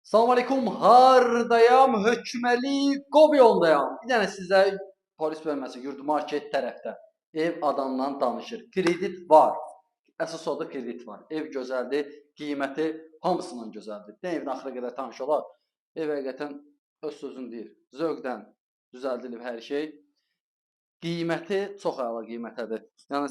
Salam aleykum, hardayam, hökməli Qobiyondayam. Bir dənə sizə polis bölməsi, yurdu market tərəfdə ev adamla danışır. Kredit var. Əsas odur kredit var. Ev gözəldir, qiyməti hamısından gözəldir. Bir evin axıra qədər tanış olaq. Ev həqiqətən öz sözünü deyir. Zövqdən düzəldilib hər şey. Qiyməti çox əla qiymətədir. Yəni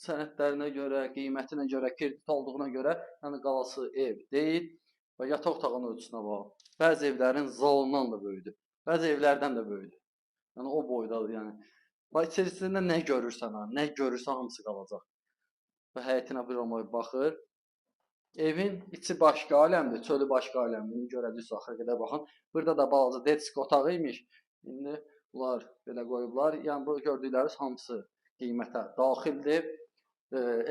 sənədlərinə görə, qiymətinə görə, kredit olduğuna görə, yəni qalası ev deyil. Və yataq otağının ölçüsünə bax. Bəzi evlərin zalından da böyüdür. Bəzi evlərdən də böyüdür. Yəni o boydadır yəni. Və içərisində nə görürsən, nə görürsən hamısı qalacaq. Və həyətinə bir baxır. Evin içi başqa aləmdir, çölü başqa aləmdir. İndi görəcəksiniz axıra qədər baxın. Burada da balaca detsk otağı imiş. İndi bunlar belə qoyublar. Yəni bu gördükləriniz hamısı qiymətə daxildir.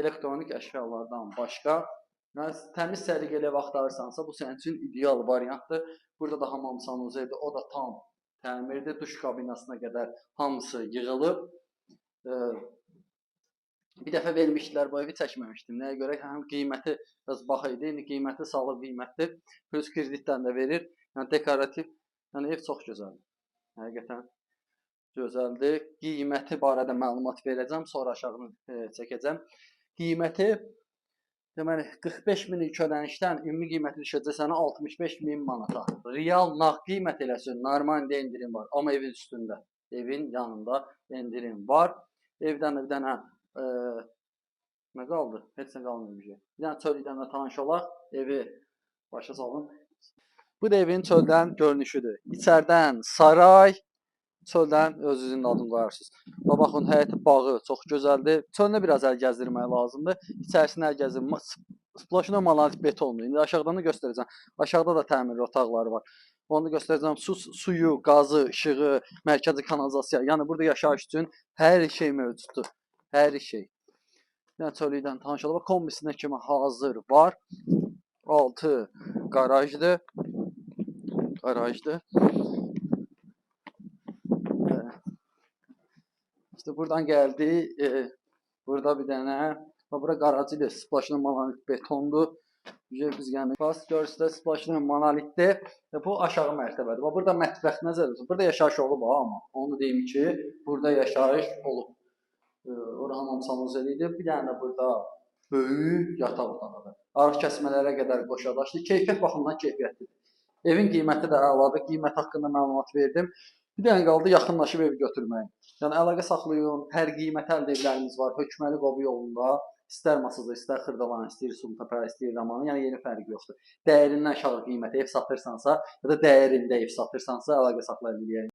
Elektronik əşyalardan başqa. Yəni, təmiz səliqəli ev axtarırsansa, bu sənin üçün ideal variantdır. Burada da hamam sanuzelidir, o da tam təmirdir. Duş kabinasına qədər hamısı yığılıb. Bir dəfə vermişdilər, bu evi çəkməmişdim. Nəyə görə? Həm qiyməti biraz bax idi, indi qiyməti sağlam qiymətdir. Plus kreditdən də verir. Yəni dekorativ, yəni ev çox gözəldir. Həqiqətən gözəldir. Qiyməti barədə məlumat verəcəm, sonra aşağıdan çəkəcəm. Qiyməti deməli 45.000 ilk ödənişdən ümumi qiyməti düşəcək sənə 65.000 manata. Real nağd qiymət eləsin, normaldə indirim var. Amma evin üstündə, evin yanında indirim var. Evdən bir dənə nə qaldı? Heç nə qalmıyor bir şey. Bir dənə çöldən də tanış olaq. Evi başa salın. Bu da evin çöldən görünüşüdür. İçərdən saray, çöldən özünüzün adını qoyarsınız. Və baxın, həyəti bağı çox gözəldir. Çölünə biraz əl gəzdirmək lazımdır. İçərisində əl gəzdirmək. Sploşno monolit betondur. İndi aşağıdan da göstərəcəm. Aşağıda da təmirli otaqları var. Onu da göstərəcəm. Suyu, qazı, işığı, mərkəzi kanalizasiya. Yəni burada yaşayış üçün hər şey mövcuddur. Hər şey. Yəni çöldən tanış olaq. Kombisinə kimi hazır var. Altı qarajdır. İşte buradan gəldi. Burada bir dənə. Bura qaracıdır. Sploşno monolit betondur. Biz yəni fast görürsünüz, sploşno monolitdir. Bu aşağı mərtəbədir. Burada mətbəx nəzərdə tutulur. Burada yaşayış olub amma. Onu deyim ki, burada yaşayış olub. Ora hamam sanuzelidir. Bir dənə də burada böyük yataq otağıdır. Arıq kəsmələrə qədər qoşadaşdır. Keyfiyyət baxımından keyfiyyətlidir. Evin qiyməti də əladır. Qiymət haqqında məlumat verdim. Bir dənə qaldı yaxınlaşıb evi götürməyin. Yəni əlaqə saxlayın. Hər qiymətli evlərimiz var. Hökməli Qobu yolunda. İstər Masada, istər Xırdalan, istər Sultapə, istər Ramanı, yəni yeni fərqi yoxdur. Dəyərindən aşağı qiymətə ev satırsansa, ya da dəyərində ev satırsansa əlaqə saxlaya bilərik.